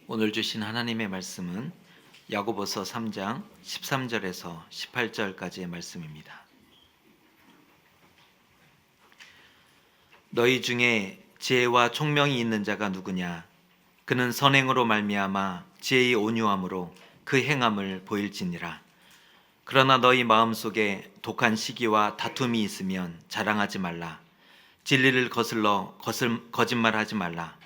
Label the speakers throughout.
Speaker 1: 오늘 주신 하나님의 말씀은 야고보서 3장 13절에서 18절까지의 말씀입니다. 너희 중에 지혜와 총명이 있는 자가 누구냐? 그는 선행으로 말미암아 지혜의 온유함으로 그 행함을 보일지니라. 그러나 너희 마음속에 독한 시기와 다툼이 있으면 자랑하지 말라. 진리를 거슬러 거짓말하지 말라.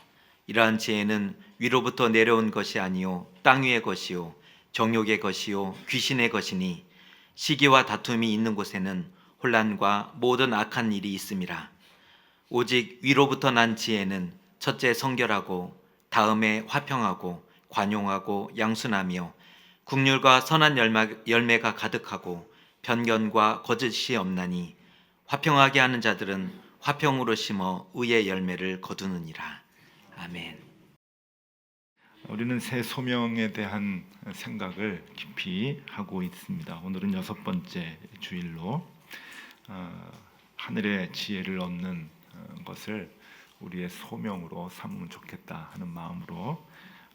Speaker 1: 이러한 지혜는 위로부터 내려온 것이 아니요 땅 위의 것이요 정욕의 것이요 귀신의 것이니 시기와 다툼이 있는 곳에는 혼란과 모든 악한 일이 있음이라. 오직 위로부터 난 지혜는 첫째 성결하고 다음에 화평하고 관용하고 양순하며 국률과 선한 열매가 가득하고 편견과 거짓이 없나니 화평하게 하는 자들은 화평으로 심어 의의 열매를 거두느니라. 아멘.
Speaker 2: 우리는 새 소명에 대한 생각을 깊이 하고 있습니다. 오늘은 6번째 주일로 하늘의 지혜를 얻는 것을 우리의 소명으로 삼으면 좋겠다 하는 마음으로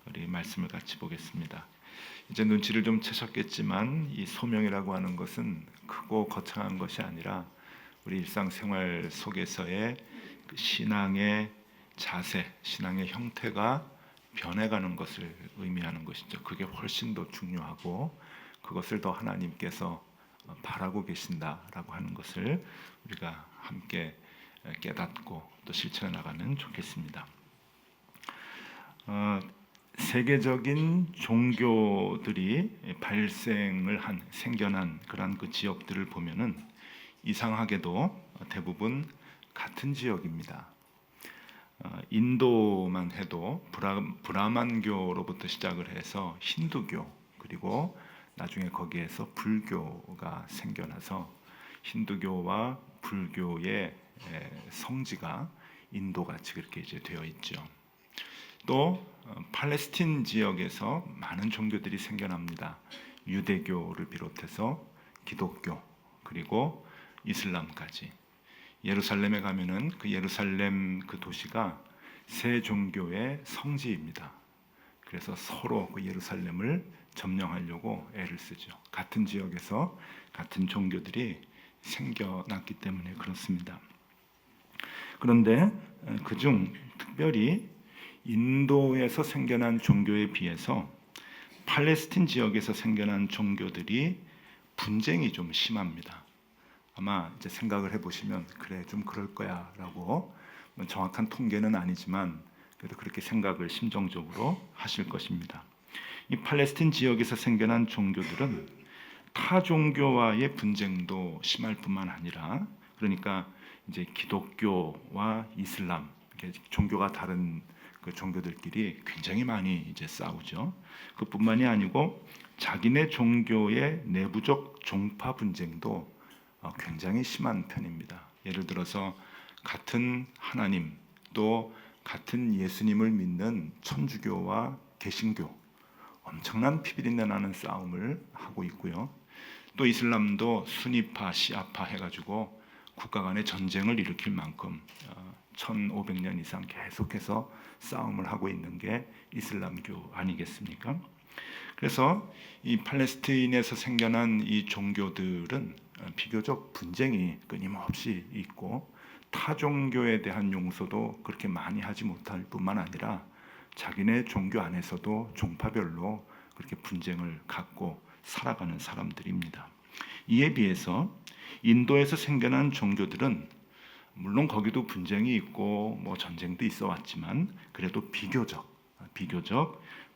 Speaker 2: 우리 말씀을 같이 보겠습니다. 이제 눈치를 좀 채셨겠지만 이 소명이라고 하는 것은 크고 거창한 것이 아니라 우리 일상생활 속에서의 그 신앙의 자세, 신앙의 형태가 변해가는 것을 의미하는 것이죠. 그게 훨씬 더 중요하고 그것을 더 하나님께서 바라고 계신다라고 하는 것을 우리가 함께 깨닫고 또 실천해 나가면 좋겠습니다. 세계적인 종교들이 생겨난 그런 그 지역들을 보면은 이상하게도 대부분 같은 지역입니다. 인도만 해도 브라만교로부터 시작을 해서 힌두교 그리고 나중에 거기에서 불교가 생겨나서 힌두교와 불교의 성지가 인도같이 그렇게 이제 되어 있죠. 또 팔레스틴 지역에서 많은 종교들이 생겨납니다. 유대교를 비롯해서 기독교 그리고 이슬람까지. 예루살렘에 가면은 그 예루살렘 그 도시가 세 종교의 성지입니다. 그래서 서로 그 예루살렘을 점령하려고 애를 쓰죠. 같은 지역에서 같은 종교들이 생겨났기 때문에 그렇습니다. 그런데 그중 특별히 인도에서 생겨난 종교에 비해서 팔레스틴 지역에서 생겨난 종교들이 분쟁이 좀 심합니다. 아마 이제 생각을 해보시면 그래 좀 그럴 거야라고 정확한 통계는 아니지만 그래도 그렇게 생각을 심정적으로 하실 것입니다. 이 팔레스틴 지역에서 생겨난 종교들은 타 종교와의 분쟁도 심할 뿐만 아니라 그러니까 이제 기독교와 이슬람 종교가 다른 그 종교들끼리 굉장히 많이 이제 싸우죠. 그뿐만이 아니고 자기네 종교의 내부적 종파 분쟁도 굉장히 심한 편입니다. 예를 들어서 같은 하나님 또 같은 예수님을 믿는 천주교와 개신교 엄청난 피비린내 나는 싸움을 하고 있고요. 또 이슬람도 수니파, 시아파 해가지고 국가 간의 전쟁을 일으킬 만큼 1500년 이상 계속해서 싸움을 하고 있는 게 이슬람교 아니겠습니까? 그래서 이 팔레스타인에서 생겨난 이 종교들은 비교적 분쟁이 끊임없이 있고 타 종교에 대한 용서도 그렇게 많이 하지 못할 뿐만 아니라 자기네 종교 안에서도 종파별로 그렇게 분쟁을 갖고 살아가는 사람들입니다. 이에 비해서 인도에서 생겨난 종교들은 물론 거기도 분쟁이 있고 뭐 전쟁도 있어 왔지만 그래도 비교적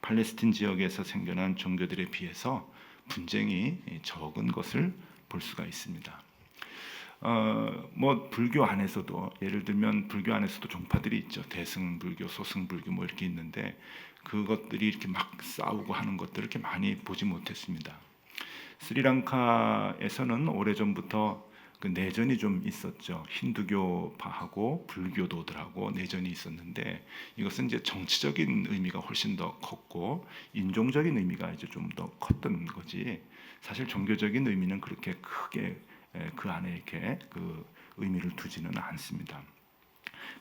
Speaker 2: 팔레스틴 지역에서 생겨난 종교들에 비해서 분쟁이 적은 것을 볼 수가 있습니다. 뭐 불교 안에서도 예를 들면 불교 안에서도 종파들이 있죠. 대승불교, 소승불교 뭐 이렇게 있는데 그것들이 이렇게 막 싸우고 하는 것들을 이렇게 많이 보지 못했습니다. 스리랑카에서는 오래전부터 그 내전이 좀 있었죠. 힌두교파하고 불교도들하고 내전이 있었는데 이것은 이제 정치적인 의미가 훨씬 더 컸고 인종적인 의미가 이제 좀 더 컸던 거지. 사실 종교적인 의미는 그렇게 크게 그 안에 이렇게 그 의미를 두지는 않습니다.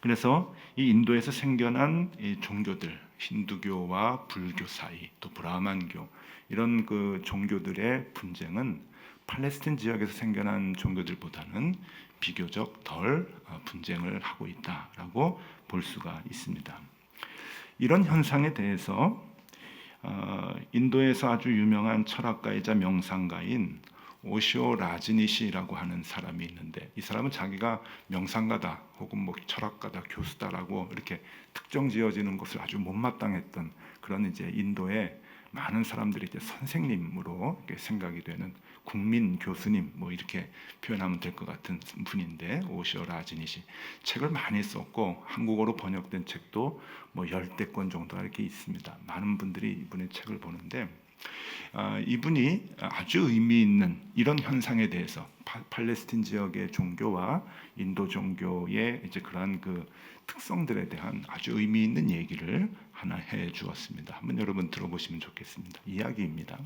Speaker 2: 그래서 이 인도에서 생겨난 이 종교들, 힌두교와 불교 사이, 또 브라만교 이런 그 종교들의 분쟁은 팔레스틴 지역에서 생겨난 종교들보다는 비교적 덜 분쟁을 하고 있다라고 볼 수가 있습니다. 이런 현상에 대해서 인도에서 아주 유명한 철학가이자 명상가인 오시오 라즈니시라고 하는 사람이 있는데, 이 사람은 자기가 명상가다 혹은 뭐 철학가다, 교수다라고 이렇게 특정 지어지는 것을 아주 못마땅했던 그런 이제 인도의 많은 사람들이 이제 선생님으로 이렇게 생각이 되는 국민 교수님 뭐 이렇게 표현하면 될 것 같은 분인데, 오시오 라즈니시 책을 많이 썼고 한국어로 번역된 책도 뭐 10권 정도가 이렇게 있습니다. 많은 분들이 이분의 책을 보는데 이분이 아주 의미 있는 이런 현상에 대해서 팔레스틴 지역의 종교와 인도 종교의 이제 그러한 그 특성들에 대한 아주 의미 있는 얘기를 하나 해 주었습니다. 한번 여러분 들어보시면 좋겠습니다. 이야기입니다.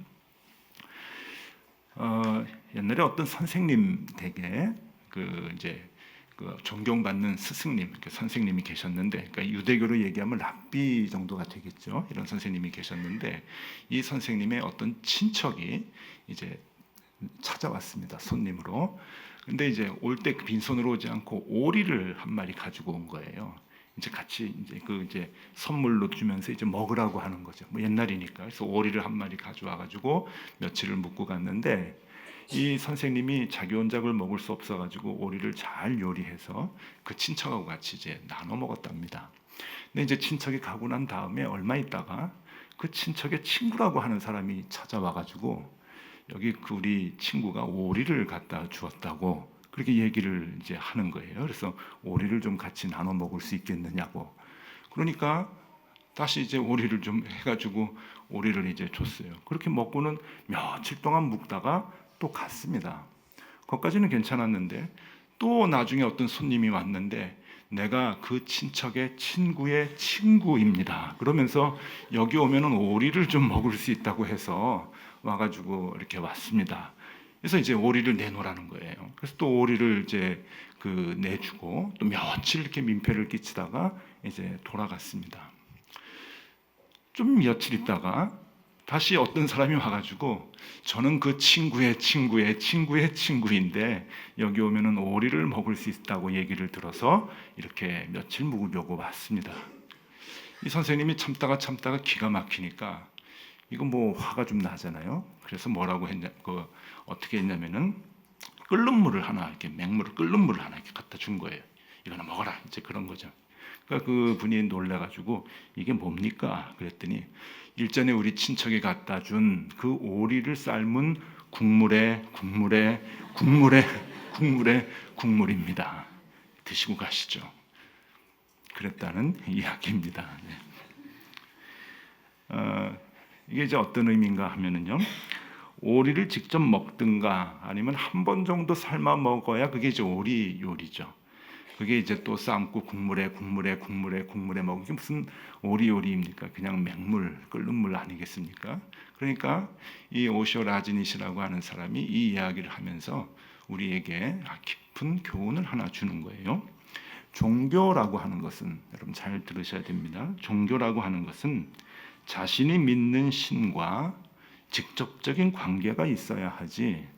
Speaker 2: 옛날에 어떤 선생님 댁에 그 이제 그 존경받는 스승님, 그 선생님이 계셨는데, 그러니까 유대교로 얘기하면 랍비 정도가 되겠죠. 이런 선생님이 계셨는데, 이 선생님의 어떤 친척이 이제 찾아왔습니다. 손님으로. 근데 이제 올 때 빈손으로 오지 않고 오리를 한 마리 가지고 온 거예요. 이제 같이 이제 선물로 주면서 이제 먹으라고 하는 거죠. 뭐 옛날이니까. 그래서 오리를 한 마리 가져와 가지고 며칠을 묵고 갔는데, 이 선생님이 자기 혼자를 먹을 수 없어 가지고 오리를 잘 요리해서 그 친척하고 같이 이제 나눠 먹었답니다. 근데 이제 친척이 가고 난 다음에 얼마 있다가 그 친척의 친구라고 하는 사람이 찾아와 가지고 여기 그 우리 친구가 오리를 갖다 주었다고 그렇게 얘기를 이제 하는 거예요. 그래서 오리를 좀 같이 나눠 먹을 수 있겠느냐고. 그러니까 다시 이제 오리를 좀 해가지고 오리를 이제 줬어요. 그렇게 먹고는 며칠 동안 묵다가 또 갔습니다. 거기까지는 괜찮았는데 또 나중에 어떤 손님이 왔는데, 내가 그 친척의 친구의 친구입니다. 그러면서 여기 오면은 오리를 좀 먹을 수 있다고 해서 와가지고 이렇게 왔습니다. 그래서 이제 오리를 내놓으라는 거예요. 그래서 또 오리를 이제 그 내주고 또 며칠 이렇게 민폐를 끼치다가 이제 돌아갔습니다. 좀 며칠 있다가 다시 어떤 사람이 와가지고, 저는 그 친구의 친구의 친구의 친구인데 여기 오면은 오리를 먹을 수 있다고 얘기를 들어서 이렇게 며칠 묵으려고 왔습니다. 이 선생님이 참다가 기가 막히니까 이거 뭐 화가 좀 나잖아요. 그래서 뭐라고 했냐, 어떻게 했냐면은 끓는 물을 하나 이렇게 맹물을 끓는 물을 하나 이렇게 갖다 준 거예요. 이거나 먹어라, 이제 그런 거죠. 그러니까 그 분이 놀래가지고 이게 뭡니까? 그랬더니 일전에 우리 친척이 갖다 준 그 오리를 삶은 국물입니다. 드시고 가시죠. 그랬다는 이야기입니다. 이게 이제 어떤 의미인가 하면은요, 오리를 직접 먹든가 아니면 한 번 정도 삶아 먹어야 그게 이제 오리 요리죠. 그게 이제 또 삶고 국물에 먹은 게 무슨 오리 요리입니까? 그냥 맹물, 끓는 물 아니겠습니까? 그러니까 이 오시오 라즈니시라고 하는 사람이 이 이야기를 하면서 우리에게 깊은 교훈을 하나 주는 거예요. 종교라고 하는 것은, 여러분 잘 들으셔야 됩니다. 종교라고 하는 것은 자신이 믿는 신과 직접적인 관계가 있어야 하지,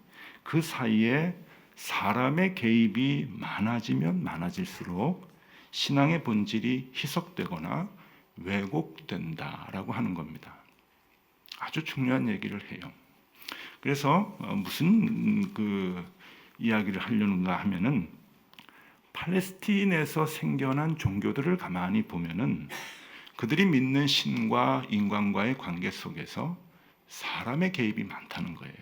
Speaker 2: 그 사이에 사람의 개입이 많아지면 많아질수록 신앙의 본질이 희석되거나 왜곡된다라고 하는 겁니다. 아주 중요한 얘기를 해요. 그래서 무슨 그 이야기를 하려는가 하면은, 팔레스틴에서 생겨난 종교들을 가만히 보면은 그들이 믿는 신과 인간과의 관계 속에서 사람의 개입이 많다는 거예요.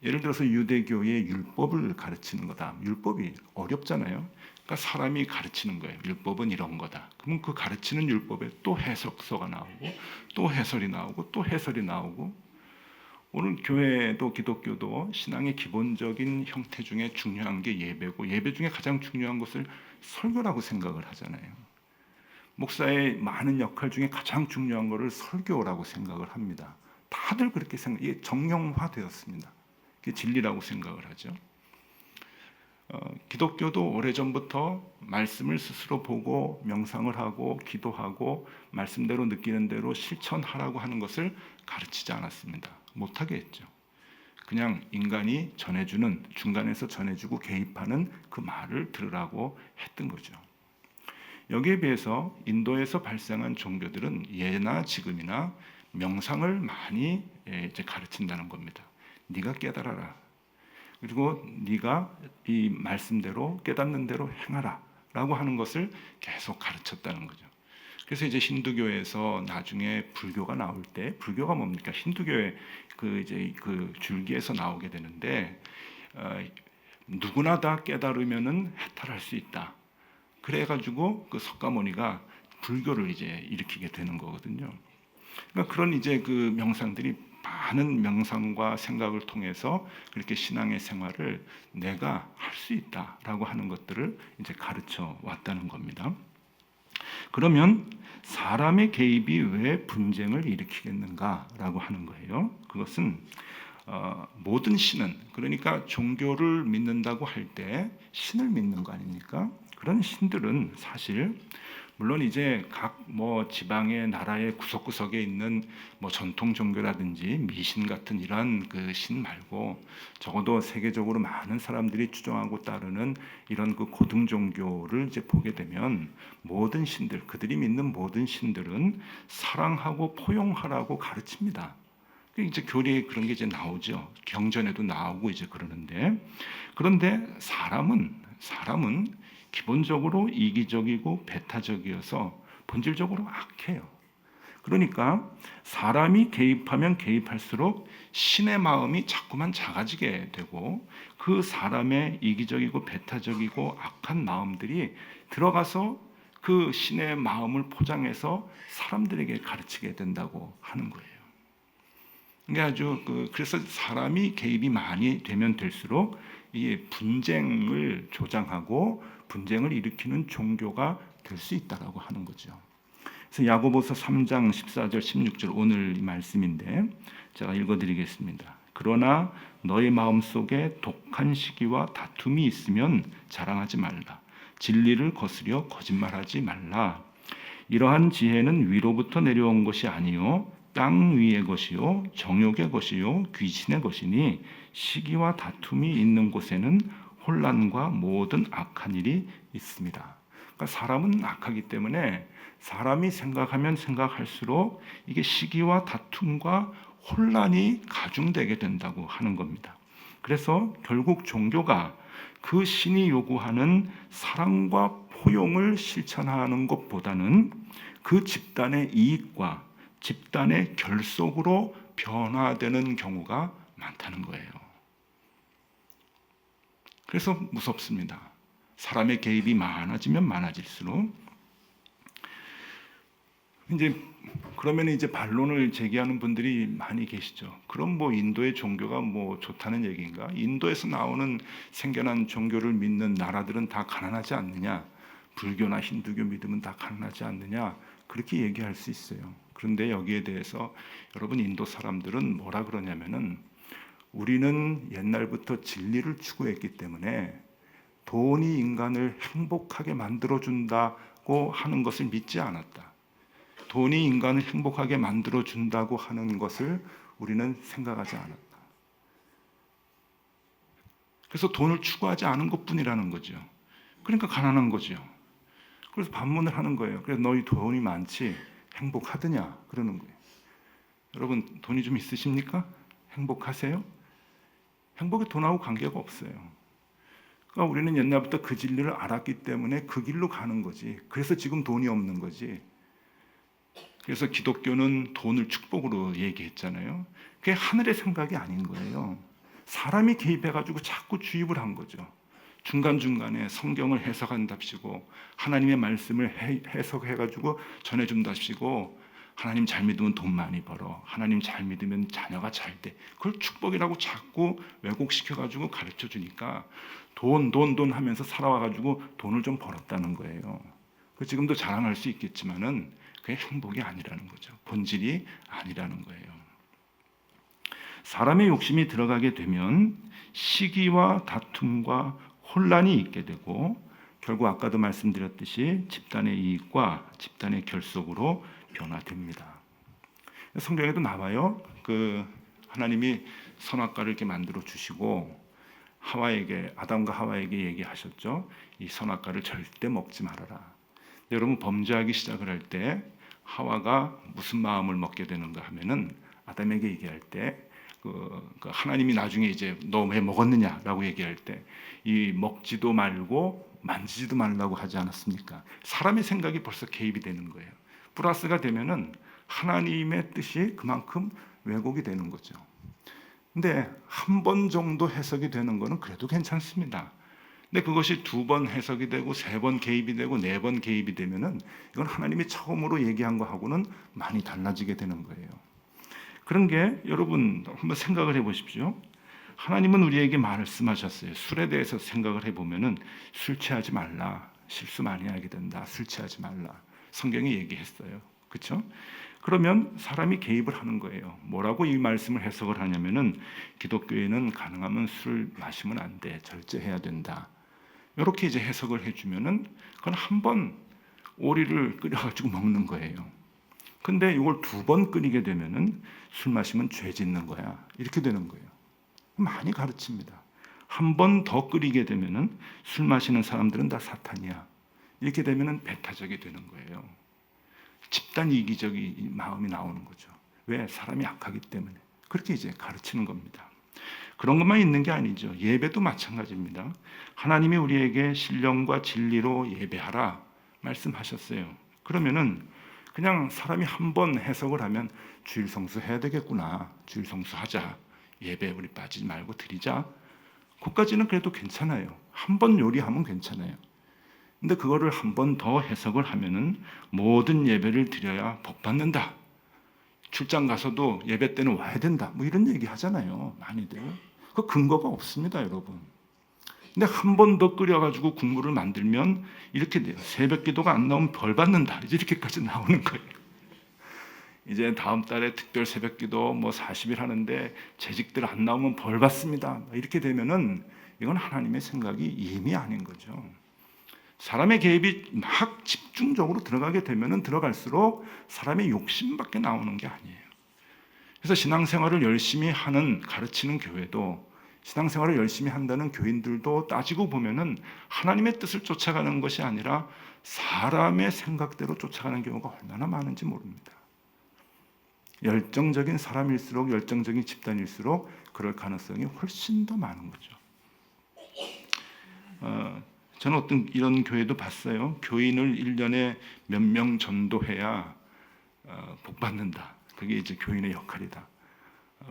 Speaker 2: 예를 들어서 유대교의 율법을 가르치는 거다. 율법이 어렵잖아요. 그러니까 사람이 가르치는 거예요. 율법은 이런 거다. 그러면 그 가르치는 율법에 또 해석서가 나오고 또 해설이 나오고 또 해설이 나오고, 오늘 교회도 기독교도 신앙의 기본적인 형태 중에 중요한 게 예배고, 예배 중에 가장 중요한 것을 설교라고 생각을 하잖아요. 목사의 많은 역할 중에 가장 중요한 것을 설교라고 생각을 합니다. 다들 그렇게 이게 정형화되었습니다. 그게 진리라고 생각을 하죠. 기독교도 오래전부터 말씀을 스스로 보고 명상을 하고 기도하고 말씀대로 느끼는 대로 실천하라고 하는 것을 가르치지 않았습니다. 못하게 했죠. 그냥 인간이 전해주는, 중간에서 전해주고 개입하는 그 말을 들으라고 했던 거죠. 여기에 비해서 인도에서 발생한 종교들은 예나 지금이나 명상을 많이 이제 가르친다는 겁니다. 네가 깨달아라. 그리고 네가 이 말씀대로 깨닫는 대로 행하라 라고 하는 것을 계속 가르쳤다는 거죠. 그래서 이제 힌두교에서 나중에 불교가 나올 때, 불교가 뭡니까? 힌두교의 그 줄기에서 나오게 되는데, 누구나 다 깨달으면은 해탈할 수 있다. 그래가지고 그 석가모니가 불교를 이제 일으키게 되는 거거든요. 그러니까 그런 이제 그 명상들이 많은 명상과 생각을 통해서 그렇게 신앙의 생활을 내가 할 수 있다라고 하는 것들을 이제 가르쳐 왔다는 겁니다. 그러면 사람의 개입이 왜 분쟁을 일으키겠는가라고 하는 거예요. 그것은 모든 신은, 그러니까 종교를 믿는다고 할 때 신을 믿는 거 아닙니까? 그런 신들은 사실 물론 이제 각 뭐 지방의 나라의 구석구석에 있는 뭐 전통 종교라든지 미신 같은 이러한 그 신 말고 적어도 세계적으로 많은 사람들이 추종하고 따르는 이런 그 고등 종교를 이제 보게 되면 모든 신들, 그들이 믿는 모든 신들은 사랑하고 포용하라고 가르칩니다. 이제 교리에 그런 게 이제 나오죠. 경전에도 나오고 이제 그러는데, 그런데 사람은 기본적으로 이기적이고 배타적이어서 본질적으로 악해요. 그러니까 사람이 개입하면 개입할수록 신의 마음이 자꾸만 작아지게 되고 그 사람의 이기적이고 배타적이고 악한 마음들이 들어가서 그 신의 마음을 포장해서 사람들에게 가르치게 된다고 하는 거예요. 그게 아주 그래서 사람이 개입이 많이 되면 될수록 이 분쟁을 조장하고 분쟁을 일으키는 종교가 될 수 있다라고 하는 거죠. 그래서 야고보서 3장 14절 16절 오늘 이 말씀인데 제가 읽어드리겠습니다. 그러나 너의 마음속에 독한 시기와 다툼이 있으면 자랑하지 말라. 진리를 거스려 거짓말하지 말라. 이러한 지혜는 위로부터 내려온 것이 아니요 땅 위의 것이요 정욕의 것이요 귀신의 것이니 시기와 다툼이 있는 곳에는 혼란과 모든 악한 일이 있습니다. 그러니까 사람은 악하기 때문에 사람이 생각하면 생각할수록 이게 시기와 다툼과 혼란이 가중되게 된다고 하는 겁니다. 그래서 결국 종교가 그 신이 요구하는 사랑과 포용을 실천하는 것보다는 그 집단의 이익과 집단의 결속으로 변화되는 경우가 많다는 거예요. 그래서 무섭습니다. 사람의 개입이 많아지면 많아질수록 이제 그러면 이제 반론을 제기하는 분들이 많이 계시죠. 그럼 뭐 인도의 종교가 뭐 좋다는 얘기인가? 인도에서 나오는 생겨난 종교를 믿는 나라들은 다 가난하지 않느냐? 불교나 힌두교 믿으면 다 가난하지 않느냐? 그렇게 얘기할 수 있어요. 그런데 여기에 대해서 여러분 인도 사람들은 뭐라 그러냐면은 우리는 옛날부터 진리를 추구했기 때문에 돈이 인간을 행복하게 만들어준다고 하는 것을 믿지 않았다. 돈이 인간을 행복하게 만들어준다고 하는 것을 우리는 생각하지 않았다. 그래서 돈을 추구하지 않은 것뿐이라는 거죠. 그러니까 가난한 거죠. 그래서 반문을 하는 거예요. 그래서 너희 돈이 많지 행복하더냐 그러는 거예요. 여러분 돈이 좀 있으십니까? 행복하세요? 행복이 돈하고 관계가 없어요. 그러니까 우리는 옛날부터 그 진리를 알았기 때문에 그 길로 가는 거지. 그래서 지금 돈이 없는 거지. 그래서 기독교는 돈을 축복으로 얘기했잖아요. 그게 하늘의 생각이 아닌 거예요. 사람이 개입해가지고 자꾸 주입을 한 거죠. 중간중간에 성경을 해석한답시고 하나님의 말씀을 해석해가지고 전해준답시고 하나님 잘 믿으면 돈 많이 벌어. 하나님 잘 믿으면 자녀가 잘 돼. 그걸 축복이라고 자꾸 왜곡시켜가지고 가르쳐주니까 돈 하면서 살아와가지고 돈을 좀 벌었다는 거예요. 지금도 자랑할 수 있겠지만은 그게 행복이 아니라는 거죠. 본질이 아니라는 거예요. 사람의 욕심이 들어가게 되면 시기와 다툼과 혼란이 있게 되고 결국 아까도 말씀드렸듯이 집단의 이익과 집단의 결속으로 변화됩니다. 성경에도 나와요. 하나님이 선악과를 이렇게 만들어 주시고 아담과 하와에게 얘기하셨죠. 이 선악과를 절대 먹지 말아라. 여러분, 범죄하기 시작을 할 때 하와가 무슨 마음을 먹게 되는가 하면은 아담에게 얘기할 때 하나님이 나중에 이제 너 왜 먹었느냐라고 얘기할 때 이 먹지도 말고 만지지도 말라고 하지 않았습니까? 사람의 생각이 벌써 개입이 되는 거예요. 플러스가 되면은 하나님의 뜻이 그만큼 왜곡이 되는 거죠. 근데 한 번 정도 해석이 되는 거는 그래도 괜찮습니다. 근데 그것이 2번 해석이 되고 3번 개입이 되고 4번 개입이 되면은 이건 하나님이 처음으로 얘기한 거하고는 많이 달라지게 되는 거예요. 그런 게 여러분 한번 생각을 해보십시오. 하나님은 우리에게 말씀하셨어요. 술에 대해서 생각을 해보면은 술 취하지 말라, 실수 많이 하게 된다, 술 취하지 말라, 성경이 얘기했어요. 그렇죠? 그러면 사람이 개입을 하는 거예요. 뭐라고 이 말씀을 해석을 하냐면은 기독교에는 가능하면 술 마시면 안 돼, 절제해야 된다. 이렇게 이제 해석을 해주면은 그건 한 번 오리를 끓여가지고 먹는 거예요. 근데 이걸 2번 끓이게 되면은 술 마시면 죄 짓는 거야. 이렇게 되는 거예요. 많이 가르칩니다. 한 번 더 끓이게 되면은 술 마시는 사람들은 다 사탄이야. 이렇게 되면은 배타적이 되는 거예요. 집단 이기적인 마음이 나오는 거죠. 왜? 사람이 약하기 때문에. 그렇게 이제 가르치는 겁니다. 그런 것만 있는 게 아니죠. 예배도 마찬가지입니다. 하나님이 우리에게 신령과 진리로 예배하라 말씀하셨어요. 그러면은 그냥 사람이 한 번 해석을 하면 주일 성수 해야 되겠구나. 주일 성수 하자. 예배 우리 빠지지 말고 드리자. 그까지는 그래도 괜찮아요. 한 번 요리하면 괜찮아요. 근데 그거를 한 번 더 해석을 하면은 모든 예배를 드려야 복 받는다. 출장 가서도 예배 때는 와야 된다. 뭐 이런 얘기 하잖아요. 많이들. 그 근거가 없습니다, 여러분. 근데 한 번 더 끓여가지고 국물을 만들면 이렇게 돼요. 새벽 기도가 안 나오면 벌 받는다. 이렇게까지 나오는 거예요. 이제 다음 달에 특별 새벽 기도 40일 하는데 재직들 안 나오면 벌 받습니다. 이렇게 되면은 이건 하나님의 생각이 이미 아닌 거죠. 사람의 개입이 막 집중적으로 들어가게 되면은 들어갈수록 사람의 욕심밖에 나오는 게 아니에요. 그래서 신앙생활을 열심히 하는 가르치는 교회도 신앙생활을 열심히 한다는 교인들도 따지고 보면은 하나님의 뜻을 쫓아가는 것이 아니라 사람의 생각대로 쫓아가는 경우가 얼마나 많은지 모릅니다. 열정적인 사람일수록 열정적인 집단일수록 그럴 가능성이 훨씬 더 많은 거죠. 저는 어떤 이런 교회도 봤어요. 교인을 1년에 몇 명 전도해야 복 받는다. 그게 이제 교인의 역할이다.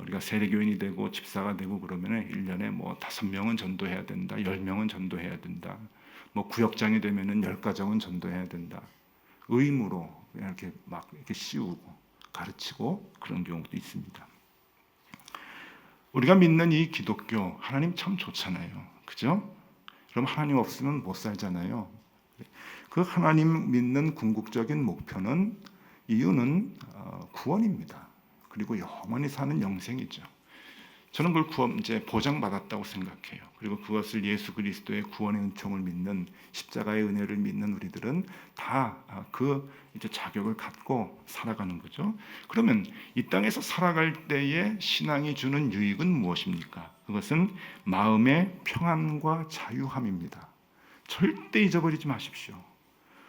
Speaker 2: 우리가 세례교인이 되고 집사가 되고 그러면 1년에 5명은 전도해야 된다. 10명은 전도해야 된다. 구역장이 되면은 10가정은 전도해야 된다. 의무로 이렇게 이렇게 씌우고 가르치고 그런 경우도 있습니다. 우리가 믿는 이 기독교 하나님 참 좋잖아요. 그죠? 그럼 하나님 없으면 못 살잖아요. 그 하나님 믿는 궁극적인 목표는 이유는 구원입니다. 그리고 영원히 사는 영생이죠. 저는 그걸 구원 이제 보장받았다고 생각해요. 그리고 그것을 예수 그리스도의 구원의 은총을 믿는 십자가의 은혜를 믿는 우리들은 다 그 이제 자격을 갖고 살아가는 거죠. 그러면 이 땅에서 살아갈 때에 신앙이 주는 유익은 무엇입니까? 그것은 마음의 평안과 자유함입니다. 절대 잊어버리지 마십시오.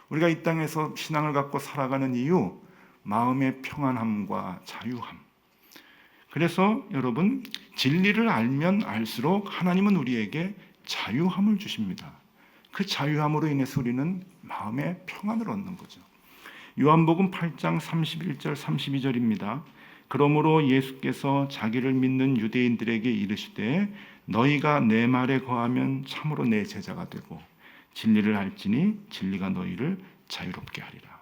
Speaker 2: 우리가 이 땅에서 신앙을 갖고 살아가는 이유, 마음의 평안함과 자유함. 그래서 여러분, 진리를 알면 알수록 하나님은 우리에게 자유함을 주십니다. 그 자유함으로 인해서 우리는 마음의 평안을 얻는 거죠. 요한복음 8장 31절 32절입니다. 그러므로 예수께서 자기를 믿는 유대인들에게 이르시되 너희가 내 말에 거하면 참으로 내 제자가 되고 진리를 알지니 진리가 너희를 자유롭게 하리라.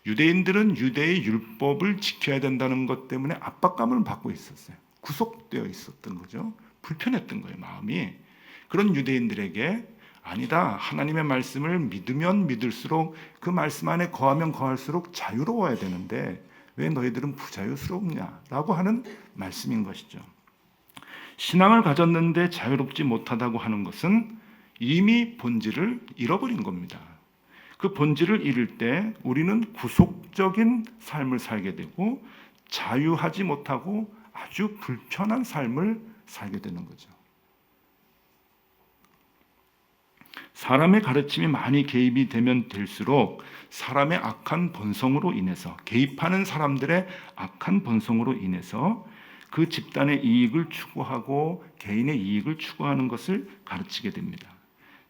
Speaker 2: 유대인들은 유대의 율법을 지켜야 된다는 것 때문에 압박감을 받고 있었어요. 구속되어 있었던 거죠. 불편했던 거예요, 마음이. 그런 유대인들에게 아니다, 하나님의 말씀을 믿으면 믿을수록 그 말씀 안에 거하면 거할수록 자유로워야 되는데 왜 너희들은 부자유스럽냐라고 하는 말씀인 것이죠. 신앙을 가졌는데 자유롭지 못하다고 하는 것은 이미 본질을 잃어버린 겁니다. 그 본질을 잃을 때 우리는 구속적인 삶을 살게 되고 자유하지 못하고 아주 불편한 삶을 살게 되는 거죠. 사람의 가르침이 많이 개입이 되면 될수록 사람의 악한 본성으로 인해서, 개입하는 사람들의 악한 본성으로 인해서 그 집단의 이익을 추구하고 개인의 이익을 추구하는 것을 가르치게 됩니다.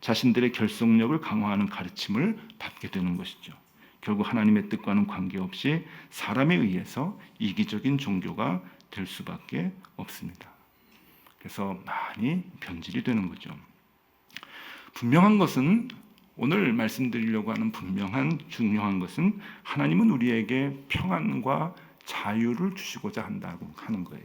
Speaker 2: 자신들의 결속력을 강화하는 가르침을 받게 되는 것이죠. 결국 하나님의 뜻과는 관계없이 사람에 의해서 이기적인 종교가 될 수밖에 없습니다. 그래서 많이 변질이 되는 거죠. 분명한 것은, 오늘 말씀드리려고 하는 분명한 중요한 것은, 하나님은 우리에게 평안과 자유를 주시고자 한다고 하는 거예요.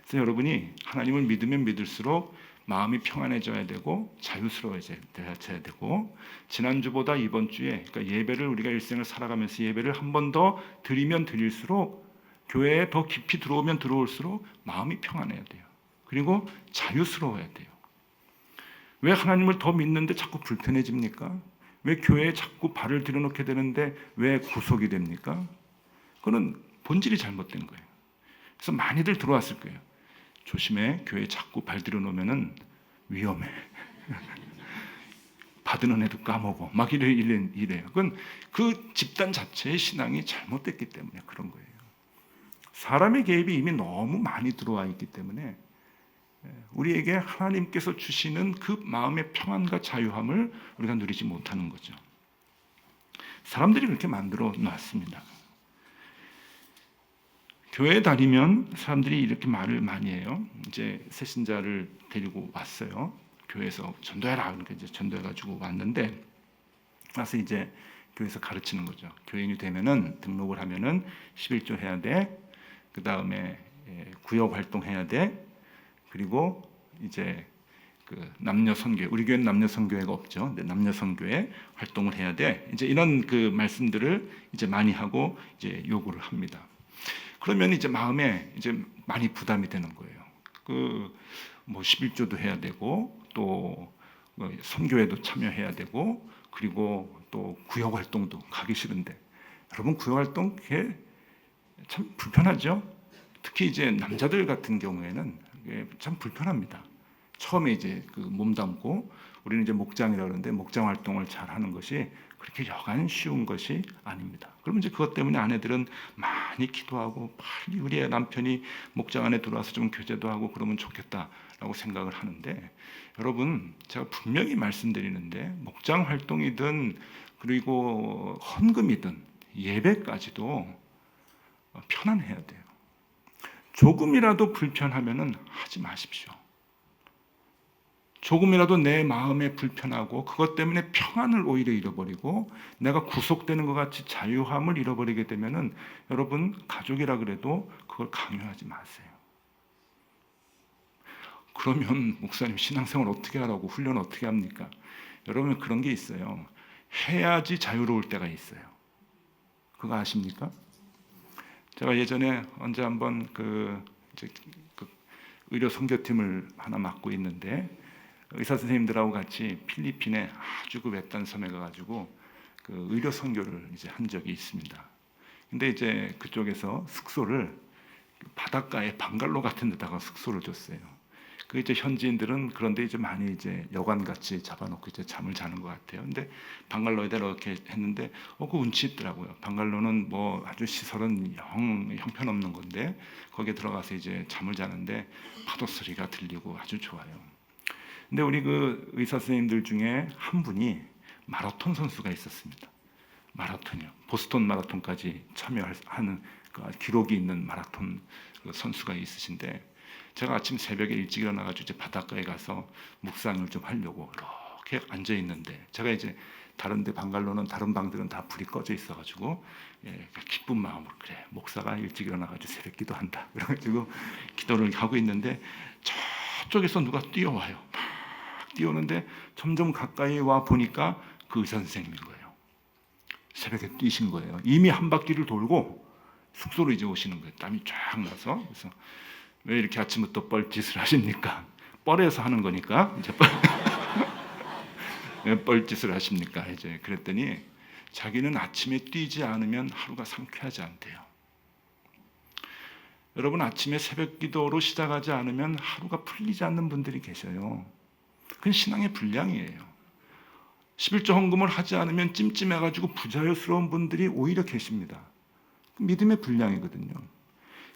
Speaker 2: 그래서 여러분이 하나님을 믿으면 믿을수록 마음이 평안해져야 되고 자유스러워져야 되고, 지난주보다 이번 주에, 그러니까 예배를, 우리가 일생을 살아가면서 예배를 한 번 더 드리면 드릴수록, 교회에 더 깊이 들어오면 들어올수록 마음이 평안해야 돼요. 그리고 자유스러워야 돼요. 왜 하나님을 더 믿는데 자꾸 불편해집니까? 왜 교회에 자꾸 발을 들여놓게 되는데 왜 구속이 됩니까? 그건 본질이 잘못된 거예요. 그래서 많이들 들어왔을 거예요. 조심해, 교회에 자꾸 발 들여놓으면 위험해. 받은 은혜도 까먹어. 막 이래요. 그건 그 집단 자체의 신앙이 잘못됐기 때문에 그런 거예요. 사람의 개입이 이미 너무 많이 들어와 있기 때문에 우리에게 하나님께서 주시는 그 마음의 평안과 자유함을 우리가 누리지 못하는 거죠. 사람들이 그렇게 만들어 놨습니다. 교회에 다니면 사람들이 이렇게 말을 많이 해요. 이제 새신자를 데리고 왔어요. 교회에서 전도해라. 그러니까 이제 전도해가지고 왔는데, 와서 이제 교회에서 가르치는 거죠. 교인이 되면은, 등록을 하면은 11조 해야 돼. 그 다음에 구역 활동해야 돼. 그리고 이제 그 남녀 선교회, 우리 교회는 남녀 선교회가 없죠. 근데 남녀 선교회 활동을 해야 돼. 이제 이런 그 말씀들을 이제 많이 하고 이제 요구를 합니다. 그러면 이제 마음에 이제 많이 부담이 되는 거예요. 그 뭐 11조도 해야 되고, 또 선교회도 참여해야 되고, 그리고 또 구역 활동도 가기 싫은데, 여러분 구역 활동 그게 참 불편하죠. 특히 이제 남자들 같은 경우에는 참 불편합니다. 처음에 이제 그 몸담고, 우리는 이제 목장이라 그러는데 목장 활동을 잘 하는 것이 그렇게 여간 쉬운 것이 아닙니다. 그러면 이제 그것 때문에 아내들은 많이 기도하고, 빨리 우리의 남편이 목장 안에 들어와서 좀 교제도 하고 그러면 좋겠다라고 생각을 하는데, 여러분 제가 분명히 말씀드리는데, 목장 활동이든 그리고 헌금이든 예배까지도 편안해야 돼요. 조금이라도 불편하면은 하지 마십시오. 조금이라도 내 마음에 불편하고 그것 때문에 평안을 오히려 잃어버리고 내가 구속되는 것 같이 자유함을 잃어버리게 되면은, 여러분 가족이라 그래도 그걸 강요하지 마세요. 그러면 목사님 신앙생활 어떻게 하라고, 훈련 어떻게 합니까? 여러분 그런 게 있어요. 해야지 자유로울 때가 있어요. 그거 아십니까? 제가 예전에 언제 한번 그 의료 선교팀을 하나 맡고 있는데, 의사 선생님들하고 같이 필리핀에 아주 그 외딴 섬에 가가지고 그 의료 선교를 이제 한 적이 있습니다. 근데 이제 그쪽에서 숙소를 바닷가에 방갈로 같은 데다가 숙소를 줬어요. 그 이제 현지인들은 그런데 이제 많이 이제 여관 같이 잡아놓고 이제 잠을 자는 것 같아요. 근데 방갈로에다 이렇게 했는데 그 운치 있더라고요. 방갈로는 뭐 아주 시설은 형편없는 건데 거기에 들어가서 이제 잠을 자는데 파도 소리가 들리고 아주 좋아요. 근데 우리 그 의사 선생님들 중에 한 분이 마라톤 선수가 있었습니다. 마라톤이요. 보스턴 마라톤까지 참여하는 그 기록이 있는 마라톤 선수가 있으신데, 제가 아침 새벽에 일찍 일어나가지고 이제 바닷가에 가서 묵상을 좀 하려고 이렇게 앉아 있는데, 제가 이제 다른데 방갈로는 다른 방들은 다 불이 꺼져 있어가지고 기쁜 마음으로, 그래 목사가 일찍 일어나가지고 새벽 기도한다 그래가지고 기도를 하고 있는데, 저쪽에서 누가 뛰어와요. 막 뛰어오는데 점점 가까이 와 보니까 그 의사 선생님인 거예요. 새벽에 뛰신 거예요. 이미 한 바퀴를 돌고 숙소로 이제 오시는 거예요. 땀이 쫙 나서. 그래서 왜 이렇게 아침부터 뻘짓을 하십니까? 뻘에서 하는 거니까. 이제 왜 뻘짓을 하십니까? 이제 그랬더니 자기는 아침에 뛰지 않으면 하루가 상쾌하지 않대요. 여러분, 아침에 새벽 기도로 시작하지 않으면 하루가 풀리지 않는 분들이 계셔요. 그건 신앙의 불량이에요. 11조 헌금을 하지 않으면 찜찜해가지고 부자유스러운 분들이 오히려 계십니다. 믿음의 불량이거든요.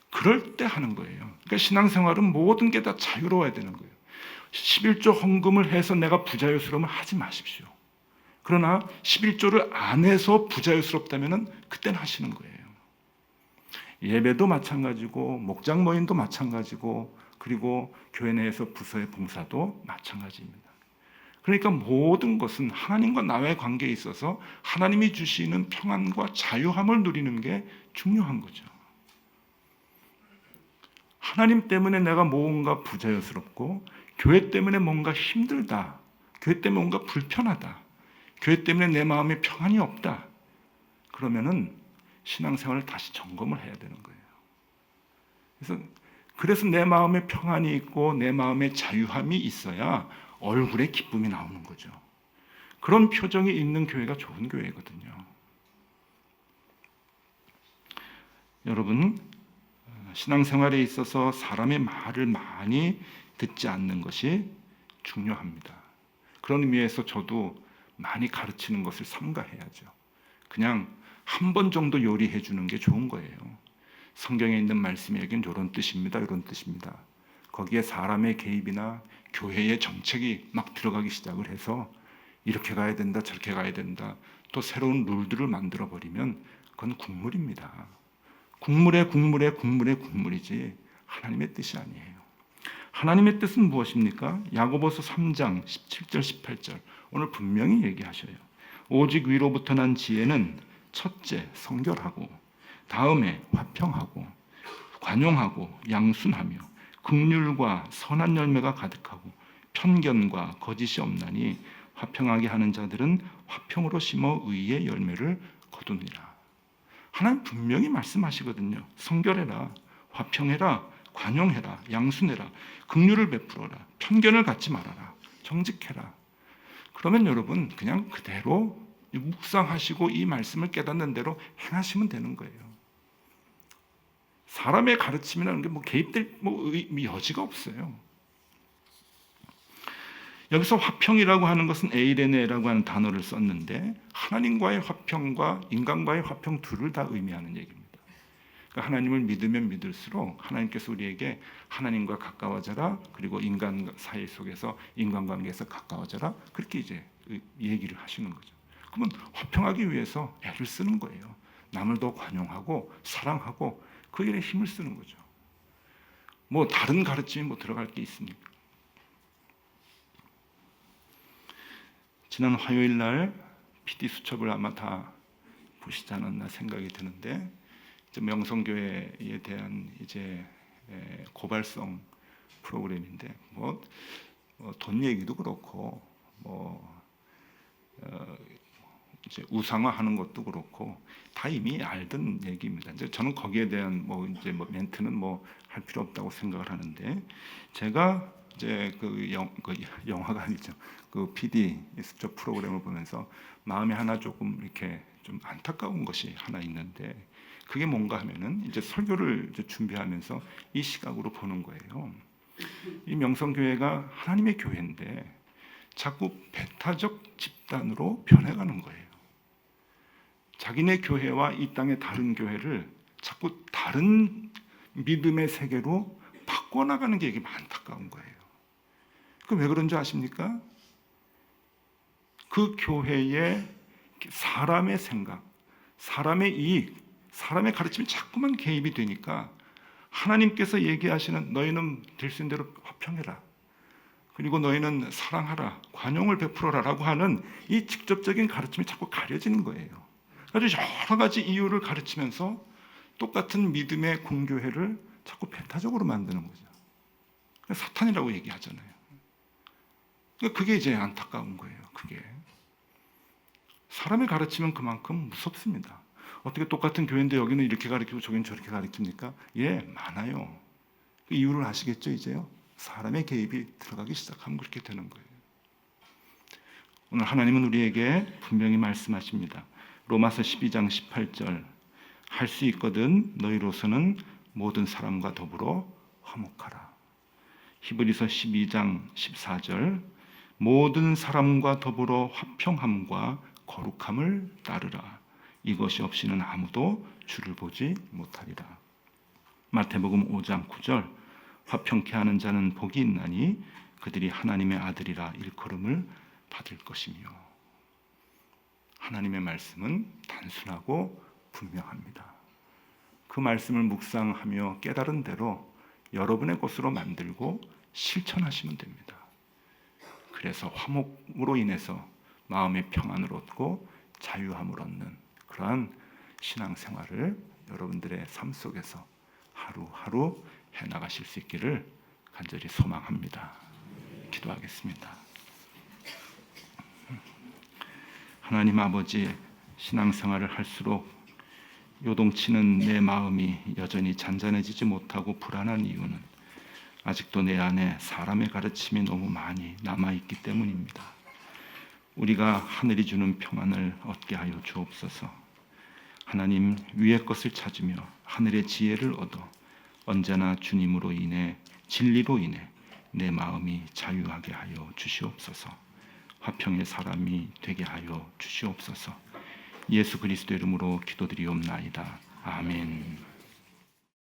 Speaker 2: 그럴 때 하는 거예요. 그러니까 신앙생활은 모든 게 다 자유로워야 되는 거예요. 11조 헌금을 해서 내가 부자유스러움을 하지 마십시오. 그러나 11조를 안 해서 부자유스럽다면 그때는 하시는 거예요. 예배도 마찬가지고 목장 모임도 마찬가지고 그리고 교회 내에서 부서의 봉사도 마찬가지입니다. 그러니까 모든 것은 하나님과 나의 관계에 있어서 하나님이 주시는 평안과 자유함을 누리는 게 중요한 거죠. 하나님 때문에 내가 뭔가 부자연스럽고 교회 때문에 뭔가 힘들다, 교회 때문에 뭔가 불편하다, 교회 때문에 내 마음에 평안이 없다, 그러면은 신앙생활을 다시 점검을 해야 되는 거예요. 그래서 내 마음에 평안이 있고 내 마음에 자유함이 있어야 얼굴에 기쁨이 나오는 거죠. 그런 표정이 있는 교회가 좋은 교회거든요. 여러분, 신앙생활에 있어서 사람의 말을 많이 듣지 않는 것이 중요합니다. 그런 의미에서 저도 많이 가르치는 것을 삼가해야죠. 그냥 한 번 정도 요리해 주는 게 좋은 거예요. 성경에 있는 말씀이 여긴 이런 뜻입니다. 이런 뜻입니다. 거기에 사람의 개입이나 교회의 정책이 막 들어가기 시작을 해서 이렇게 가야 된다, 저렇게 가야 된다, 또 새로운 룰들을 만들어 버리면 그건 국물입니다. 국물이지 하나님의 뜻이 아니에요. 하나님의 뜻은 무엇입니까? 야고보서 3장 17절 18절 오늘 분명히 얘기하셔요. 오직 위로부터 난 지혜는 첫째 성결하고 다음에 화평하고 관용하고 양순하며 긍휼과 선한 열매가 가득하고 편견과 거짓이 없나니 화평하게 하는 자들은 화평으로 심어 의의 열매를 거두니라. 하나님 분명히 말씀하시거든요. 성결해라, 화평해라, 관용해라, 양순해라, 긍휼을 베풀어라, 편견을 갖지 말아라, 정직해라. 그러면 여러분 그냥 그대로 묵상하시고 이 말씀을 깨닫는 대로 행하시면 되는 거예요. 사람의 가르침이라는 게 개입될 여지가 없어요. 여기서 화평이라고 하는 것은 에이레네라고 하는 단어를 썼는데 하나님과의 화평과 인간과의 화평 둘을 다 의미하는 얘기입니다. 그러니까 하나님을 믿으면 믿을수록 하나님께서 우리에게 하나님과 가까워져라, 그리고 인간 사이 속에서 인간관계에서 가까워져라, 그렇게 이제 얘기를 하시는 거죠. 그러면 화평하기 위해서 애를 쓰는 거예요. 남을 더 관용하고 사랑하고 그 일에 힘을 쓰는 거죠. 다른 가르침이 들어갈 게 있습니까? 지난 화요일 날 PD 수첩을 아마 다 보시지 않았나 생각이 드는데 명성교회에 대한 이제 고발성 프로그램인데 돈 얘기도 그렇고 이제 우상화하는 것도 그렇고 다 이미 알던 얘기입니다. 이제 저는 거기에 대한 멘트는 할 필요 없다고 생각을 하는데 제가 이제 그 영화가 아니죠. 그 PD 수첩 프로그램을 보면서 마음이 하나 조금 이렇게 좀 안타까운 것이 하나 있는데 그게 뭔가 하면은 이제 설교를 이제 준비하면서 이 시각으로 보는 거예요. 이 명성교회가 하나님의 교회인데 자꾸 배타적 집단으로 변해가는 거예요. 자기네 교회와 이 땅의 다른 교회를 자꾸 다른 믿음의 세계로 바꿔나가는 게 이게 안타까운 거예요. 그 왜 그런지 아십니까? 그 교회의 사람의 생각, 사람의 이익, 사람의 가르침이 자꾸만 개입이 되니까 하나님께서 얘기하시는 너희는 될 수 있는 대로 화평해라, 그리고 너희는 사랑하라, 관용을 베풀어라라고 하는 이 직접적인 가르침이 자꾸 가려지는 거예요. 그래서 여러 가지 이유를 가르치면서 똑같은 믿음의 공교회를 자꾸 배타적으로 만드는 거죠. 사탄이라고 얘기하잖아요. 그게 이제 안타까운 거예요. 그게 사람의 가르치면 그만큼 무섭습니다. 어떻게 똑같은 교회인데 여기는 이렇게 가르치고 저기는 저렇게 가르칩니까? 예, 많아요. 그 이유를 아시겠죠? 이제요. 사람의 개입이 들어가기 시작하면 그렇게 되는 거예요. 오늘 하나님은 우리에게 분명히 말씀하십니다. 로마서 12장 18절 할 수 있거든 너희로서는 모든 사람과 더불어 화목하라. 히브리서 12장 14절 모든 사람과 더불어 화평함과 거룩함을 따르라. 이것이 없이는 아무도 주를 보지 못하리라. 마태복음 5장 9절 화평케 하는 자는 복이 있나니 그들이 하나님의 아들이라 일컬음을 받을 것이며. 하나님의 말씀은 단순하고 분명합니다. 그 말씀을 묵상하며 깨달은 대로 여러분의 것으로 만들고 실천하시면 됩니다. 그래서 화목으로 인해서 마음의 평안을 얻고 자유함을 얻는 그러한 신앙생활을 여러분들의 삶 속에서 하루하루 해나가실 수 있기를 간절히 소망합니다. 기도하겠습니다. 하나님 아버지, 신앙생활을 할수록 요동치는 내 마음이 여전히 잔잔해지지 못하고 불안한 이유는 아직도 내 안에 사람의 가르침이 너무 많이 남아있기 때문입니다. 우리가 하늘이 주는 평안을 얻게 하여 주옵소서. 하나님, 위의 것을 찾으며 하늘의 지혜를 얻어 언제나 주님으로 인해 진리로 인해 내 마음이 자유하게 하여 주시옵소서. 화평의 사람이 되게 하여 주시옵소서. 예수 그리스도 이름으로 기도드리옵나이다. 아멘.